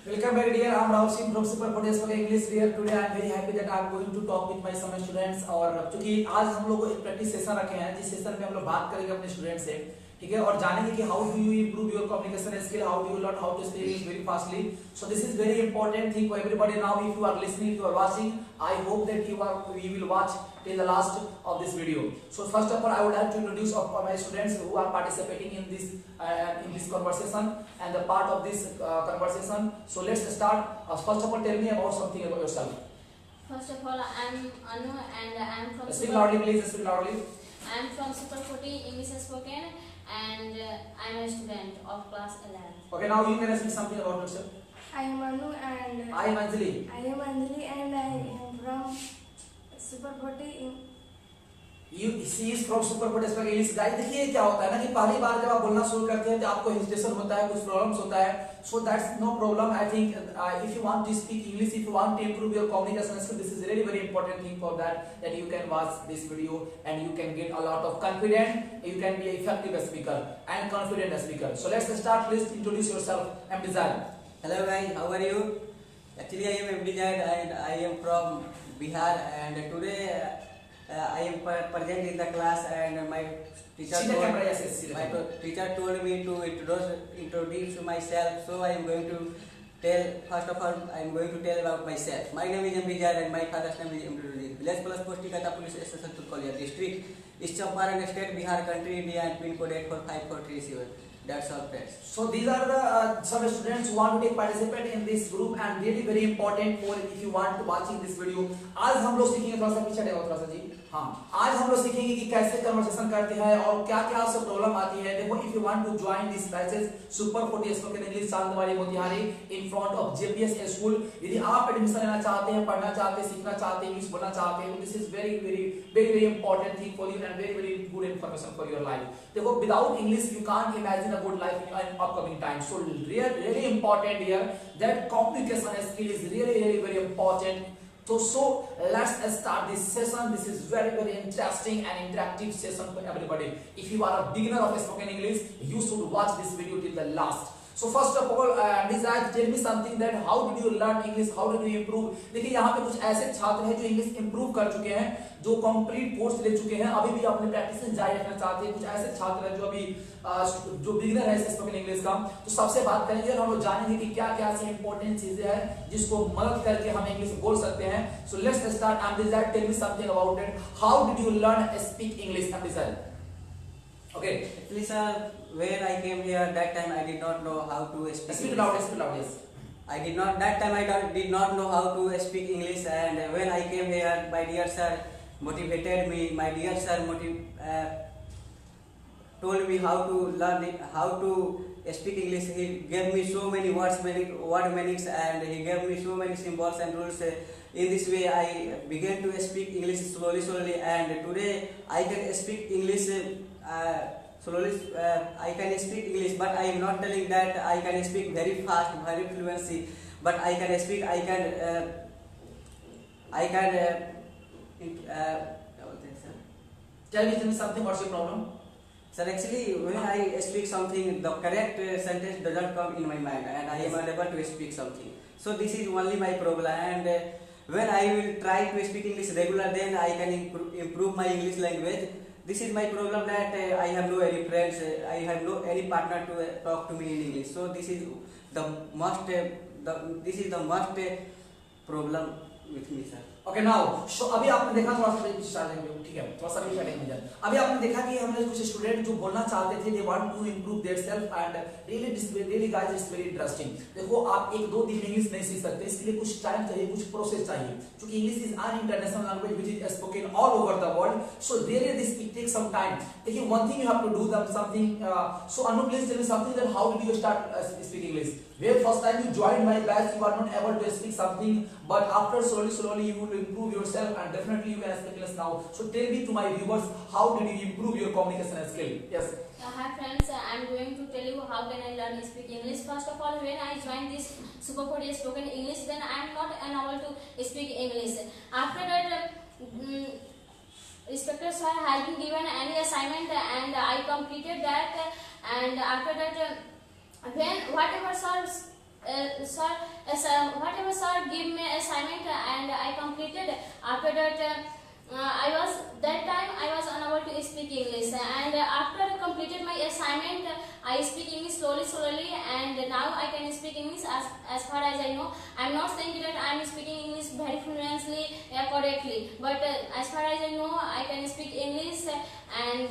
Welcome back, dear. I'm Rahul Singh from Super Potash for English. Here today, I'm very happy that I'm going to talk with my some students. और क्योंकि आज हम लोग एक practice session रखे हैं, जिस सेशन में हम लोग बात करेंगे अपने स्टूडेंट से, ठीक है, और जानेंगे कि how do you improve your communication skill, how do you learn how to speak English very fastly. So this is very important thing for everybody. Now, if you are listening, if you are watching, I hope that you will watch till the last of this video. So first of all, I would like to introduce of my students who are participating in this conversation and the part of this conversation. So let's start. First of all, tell me about something about yourself. First of all, I'm Anu and I'm from Speak loudly, please. Speak loudly. I'm from Super 40 English Spoken and I'm a student of class 11. Okay, now you can speak something about yourself. I am Anu and I am Anjali. I am Anjali and I am from Super 40. She is from Super Potash for English. Guys, देखिए क्या होता है ना कि पहली बार जब आप बोलना शुरू करते हैं तो आपको हेजिटेशन होता है, कुछ प्रॉब्लम्स होता है. So that's no problem. I think if you want to speak English, if you want to improve your communication skill, this is really very important thing for that you can watch this video and you can get a lot of confidence. You can be an effective speaker and confident speaker. So let's start. Please introduce yourself. I'm Dizan. Hello guys, how are you? Actually I am MD Jad and I am from Bihar and today I am present in the class and my teacher told me to introduce myself, so I am going to tell, first of all I am going to tell about myself. My name is MD Jad and my father's name is MD Village Plus Post Tikata Police Station Tulkolia District, East Champaran State, Bihar country, India, and pin code 845437. That's all friends. So these are the some students who want to take participate in this group and really very important for if you want to watching this video. आज हम लोग सीखेंगे, थोड़ा सा पीछे हटेगा थोड़ा सा जी. हाँ, आज हम लोग सीखेंगे कि कैसे कन्वर्सेशन करते हैं और क्या क्या सब प्रॉब्लम आती है. देखो, if you want to join this batches Super 40 Spoken English Chandwadi Motihari in front of JPS school, यदि आप एडमिशन लेना चाहते हैं, पढ़ना चाहते हैं, सीखना चाहते हैं, इंग्लिश बोलना चाहते हैं, this is very important thing for you and very good information for your life. देखो, without English you can't imagine a good life in upcoming time. So really important here that communication skill is really very important. So let's start this session. This is very interesting and interactive session for everybody. If you are a beginner of spoken English, you should watch this video till the last. So first of all, Nizad, tell me something that how did you learn English? How did you improve? देखिए यहाँ पे कुछ ऐसे छात्र हैं जो English improve कर चुके हैं, जो कंप्लीट कोर्स ले चुके हैं, अभी भी अपने प्रैक्टिस में जारी रखना चाहते हैं. कुछ ऐसे छात्र हैं जो अभी जो बिगिनर है स्पोकन इंग्लिश का. तो सबसे बात करेंगे और हम लोग जानेंगे कि क्या क्या ऐसी इंपॉर्टेंट चीजें हैं जिसको मदद करके हम इंग्लिश बोल सकते हैं. So let's start. Nizad, tell me something about it. How did you learn speak English, Nizad? Okay. Actually sir, when I came here that time I did not know how to speak Speak English. loud, yes. I did not did not know how to speak English, and when I came here my dear sir motivated me. My dear sir told me how to learn it, how to speak English. He gave me so many word meanings and he gave me so many symbols and rules. In this way I began to speak English slowly and today I can speak English slowly. I can speak English, but I am not telling that I can speak very fast, very fluency, but I can speak, Tell me something. What's your problem? Sir, actually when I speak something, the correct sentence doesn't come in my mind and I am unable to speak something. So this is only my problem, and when I will try to speak English regular, then I can improve my English language. This is my problem that I have no any friends, I have no any partner to talk to me in English. So this is the most problem with me, sir. Okay, now so अभी आपने देखा थोड़ा सा start करेंगे, ठीक है, थोड़ा सा भी करेंगे जब. अभी आपने देखा कि हमने कुछ स्टूडेंट जो बोलना चाहते थे, they want to improve their self and really guys it's very interesting. देखो, आप एक दो दिन इंग्लिश नहीं सीख सकते, इसके लिए कुछ टाइम चाहिए, कुछ प्रोसेस चाहिए, क्योंकि English is an international language which is spoken all over the world. So really it takes some time. देखिए, one thing you have to do something. So Anu, please tell me something that how did you start speaking English? Where first time you joined my batch you are not able to speak something, but after slowly you will improve yourself and definitely you can speak English now. So tell me to my viewers, how did you improve your communication skill? Yes. Hi friends, I am going to tell you how can I learn speak English. First of all, when I joined this Super 40 Spoken English, then I am not unable to speak English. After that, respected sir has been given any assignment and I completed that, and after that when whatever sir sir, whatever sir give me assignment and I completed. After that, I was unable to speak English, and after I completed my assignment, I speak English slowly, and now I can speak English as far as I know. I'm not saying that I'm speaking English very fluently, correctly, but as far as I know, I can speak English, and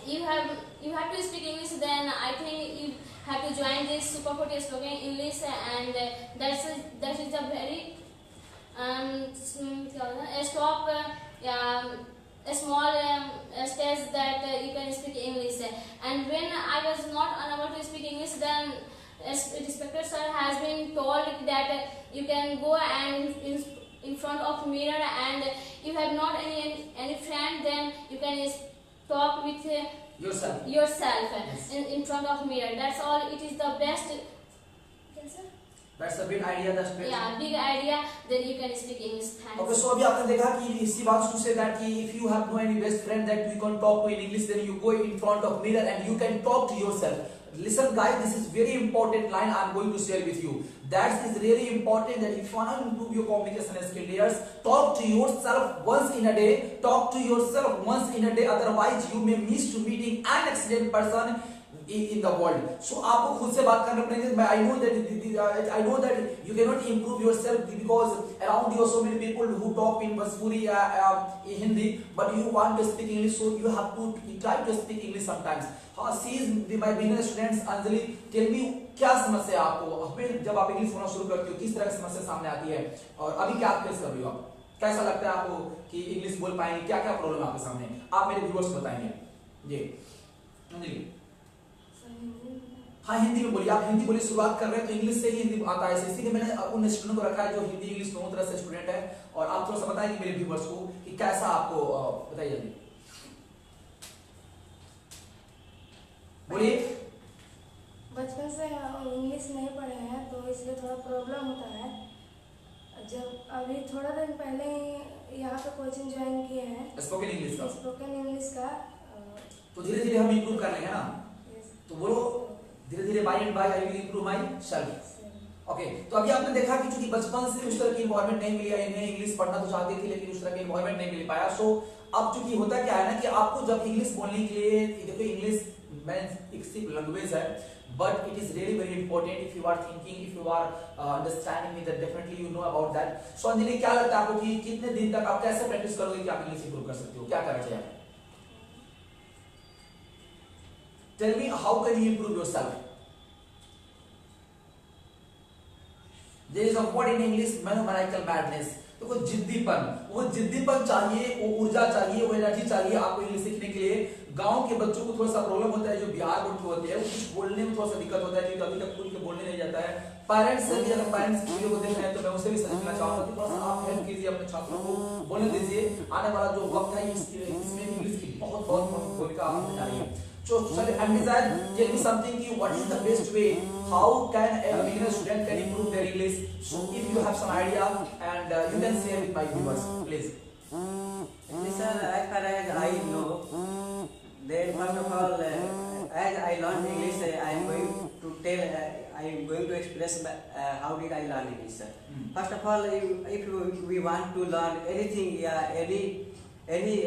you have to speak English. Then I think you have to join this Super 40 Spoken English, and that is a very a small stage that you can speak English. And when I was not unable to speak English, then inspector sir has been told that you can go and in front of mirror, and you have not any friend, then you can talk with yourself yes. in front of mirror. That's all. It is the best. Yes, sir? That's a big idea. That's great. Yeah, big idea. Then you can speak English. Thanks. Okay, so अभी आपने देखा कि she wants to say that कि if you have no any best friend that you can talk to in English, then you go in front of mirror and you can talk to yourself. Listen guys, this is very important line I am going to share with you. That is really important, that if you want to improve your communication skills, talk to yourself once in a day. Talk to yourself once in a day. Otherwise, you may miss to meeting an excellent person in the world. So आपको खुद से बात करना पड़ेगा. I know that you cannot improve yourself because around you are so many people who talk in Bhojpuri Hindi, but you want to speak English, so you have to try to speak English sometimes. She is my beginner students. Anjali, tell me क्या समस्या है आपको? हमें जब आप English बोलना शुरू करते हो किस तरह की समस्या सामने आती है, और अभी क्या फेस कर रही हो आप? कैसा लगता है आपको कि इंग्लिश बोल पाएंगे? क्या क्या प्रॉब्लम है आपके सामने? आप मेरे व्यूअर्स बताएंगे. जी अंजलि. हाँ, हिंदी में बोलिए. आप हिंदी बोलिए. शुरुआत कर रहे हैं तो इंग्लिश से ही हिंदी आता है, इसीलिए मैंने उन स्टूडेंट को रखा है जो हिंदी इंग्लिश दोनों तरह से स्टूडेंट है. और आप थोड़ा सा बताएंगे मेरे व्यूअर्स को कि कैसा आपको, बताइए जल्दी बोलिए. बचपन से हम इंग्लिश नहीं पढ़े हैं तो इसलिए थोड़ा प्रॉब्लम होता है. जब अभी थोड़ा दिन पहले यहाँ पे कोचिंग ज्वाइन किए हैं स्पोकन इंग्लिश का, तो धीरे धीरे हम इम्प्रूव कर लेंगे ना. तो बोलो धीरे धीरे, by and by I will improve myself. Okay, तो अभी आपने देखा कि चूंकि बचपन से उस तरह की इन्वायरमेंट नहीं मिली है, इन्हें इंग्लिश पढ़ना तो चाहते थे लेकिन उस तरह की इन्वायरमेंट नहीं मिल पाया. सो अब चूंकि होता क्या है ना कि आपको जब इंग्लिश बोलने के लिए, देखो इंग्लिश एक सिर्फ लैंग्वेज है, but it is really very important. If you are thinking, if you are understanding me, that definitely you know about that. So Anjali, क्या लगता है आपको कि कितने दिन तक आप कैसे प्रैक्टिस करोगे कि आप इंग्लिश इंप्रूव कर सकते हो? क्या करना चाहिए आपको? Tell me, how can you improve yourself? There is a word in English, maniacal madness. तो कोई जिद्दीपन, वो जिद्दीपन चाहिए, वो ऊर्जा चाहिए, वो एनर्जी चाहिए आपको इंग्लिश सीखने के लिए. गांव के बच्चों को थोड़ा सा प्रॉब्लम होता है, जो बिहार बोर्ड के होते हैं, वो कुछ बोलने में थोड़ा सा दिक्कत होता है क्योंकि अभी तक खुल के बोलने नहीं जाता है. पेरेंट्स से भी, अगर पेरेंट्स वीडियो को देख रहे हैं तो मैं उसे भी समझना चाहूंगा कि थोड़ा सा आप हेल्प कीजिए अपने छात्रों को, बोलने दीजिए. आने वाला जो वक्त है इसमें इंग्लिश की बहुत भूमिका आप निभाइए. So, Amizad, tell me something. What is the best way? How can a beginner student can improve their English? So, if you have some idea, and you can share with my viewers, please. Listen, as far as I know, then first of all, as I learned English, I am going to tell, I am going to express how did I learn English. First of all, if we want to learn anything, any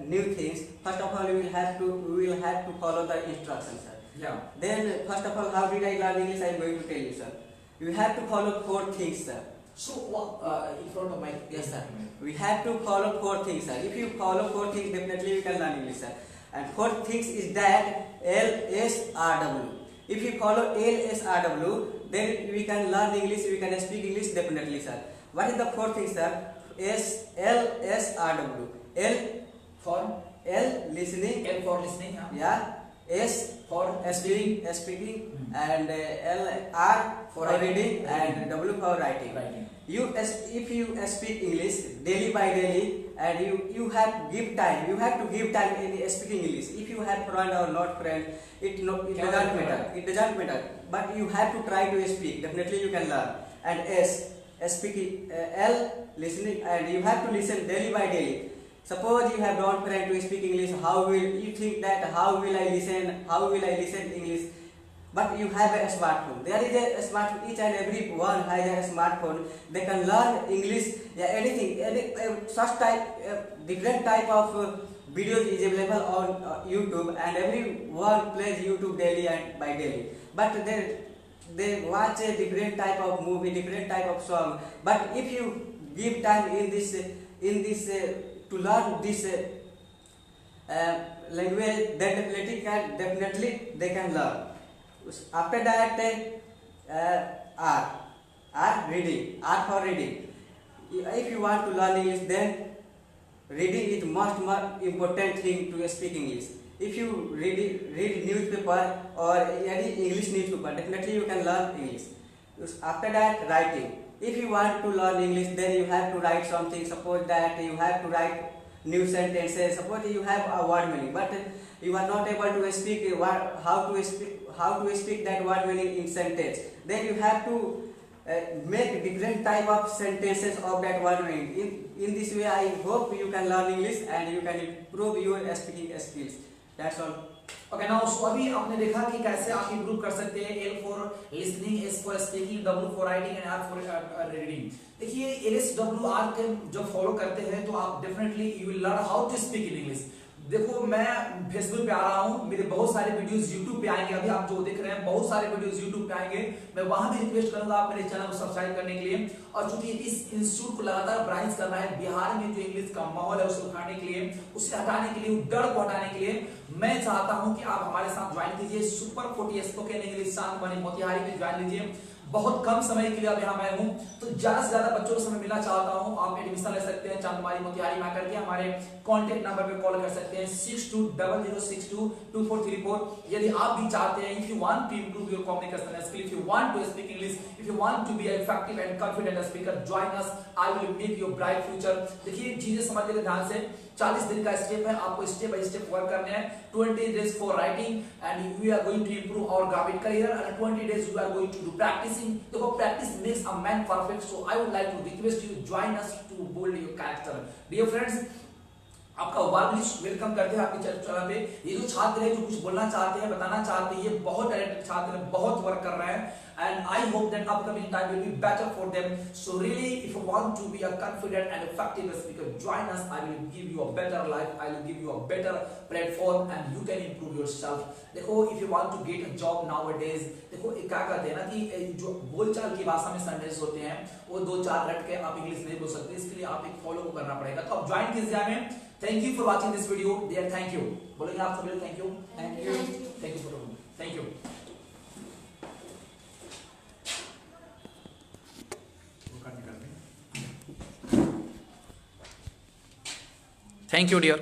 new things, first of all we will have to follow the instructions, sir. Yeah. Then first of all, how did I learn English? I am going to tell you, sir. You have to follow 4 things, sir. So, in front of my, yes sir. We have to follow 4 things, sir. If you follow 4 things, definitely you can learn English, sir. And 4 things is that LSRW. If you follow LSRW, then we can learn English, we can speak English definitely, sir. What is the 4 things, sir? LSRW. L For listening. L for listening. Yeah. S for speaking, and R for reading, and W for writing. If you speak English daily by daily, and you have to give time in speaking English. If you have friend or not friend, it doesn't matter. But you have to try to speak. Definitely you can learn. And S speaking, L listening, and you have to listen daily by daily. Suppose you have not friend to speak English, how will you think that how will I listen English? but you have a smartphone. There is a smartphone. Each and every one has a smartphone. They can learn English, yeah, anything, such type, different type of videos is available on YouTube, and everyone plays YouTube daily and by daily. But they watch a different type of movie, different type of song. But if you give time in this to learn this language, then definitely they can learn. After that, reading. R for reading. If you want to learn English, then reading is much more important thing to speak English. If you read newspaper or any English newspaper, definitely you can learn English. After that, writing. If you want to learn English, then you have to write something. Suppose that you have to write new sentences. Suppose you have a word meaning, but you are not able to speak how to speak that word meaning in sentence. Then you have to make different type of sentences of that word meaning. In this way, I hope you can learn English and you can improve your speaking skills. That's all. Okay now so अभी आपने देखा कि कैसे आप improve कर सकते हैं. L for listening, S for speaking, W for writing and R for reading. देखिए LSWR के जब फॉलो करते हैं तो आप definitely you will learn how to speak in English. देखो मैं फेसबुक पे आ रहा हूँ, मेरे बहुत सारे वीडियोस यूट्यूब पे आएंगे. अभी आप जो देख रहे हैं बहुत सारे वीडियोस यूट्यूब पे आएंगे. मैं वहां भी रिक्वेस्ट करूंगा आप मेरे चैनल को सब्सक्राइब करने के लिए. और चूंकि इस इंस्टीट्यूट को लगातार ब्रांच करना है, बिहार में जो इंग्लिश का माहौल है उसे उठाने के लिए, उसे हटाने के लिए, डर को हटाने के लिए मैं चाहता हूं कि आप हमारे साथ ज्वाइन कीजिए. सुपर 40 स्पोकन इंग्लिश शांतमणि मोतिहारी में ज्वाइन लीजिए. बहुत कम समय के लिए अब यहाँ मैं हूँ, तो ज्यादा से ज्यादा बच्चों को समय मिलना चाहता हूँ. आप एडमिशन ले सकते हैं चांदमारी मोतिहारी में आकर के. हमारे कॉन्टेक्ट नंबर पे कॉल कर सकते हैं 6200622434. यदि आप भी चाहते हैं, if you want to improve your communication skill, if you want to speak English, if you want to be effective and confident speaker, join us. I will make your bright future. देखिए चीजें समझिए ध्यान से. 40 दिन का step है, आपको step by step work करने हैं. 20 days for writing and we are going to improve our grammar career, and 20 days we are going to do practicing. देखो practice makes a man perfect, so I would like to request you join us to build your character. Dear friends, आपका welcome करते हैं आपके channel पे. ये जो छात्र है जो कुछ बोलना चाहते हैं, बताना चाहते हैं, ये बहुत टैलेंटेड छात्र हैं, बहुत वर्क कर रहे हैं. And I hope that upcoming time will be better for them. So really, if you want to be a confident and effective speaker, join us. I will give you a better life. I will give you a better platform, and you can improve yourself. देखो, if you want to get a job nowadays, देखो क्या कहते हैं ना कि जो बोलचाल की भाषा में सेंटेंस होते हैं वो 2-4 रट के आप इंग्लिश नहीं बोल सकते. इसके लिए आप एक फॉलो को करना पड़ेगा. तो आप ज्वाइन कीजिए हमें. Thank you for watching this video. Dear thank you बोलेंगे आप सभी. Thank you. Thank you. Thank you for thank you. Thank you, dear.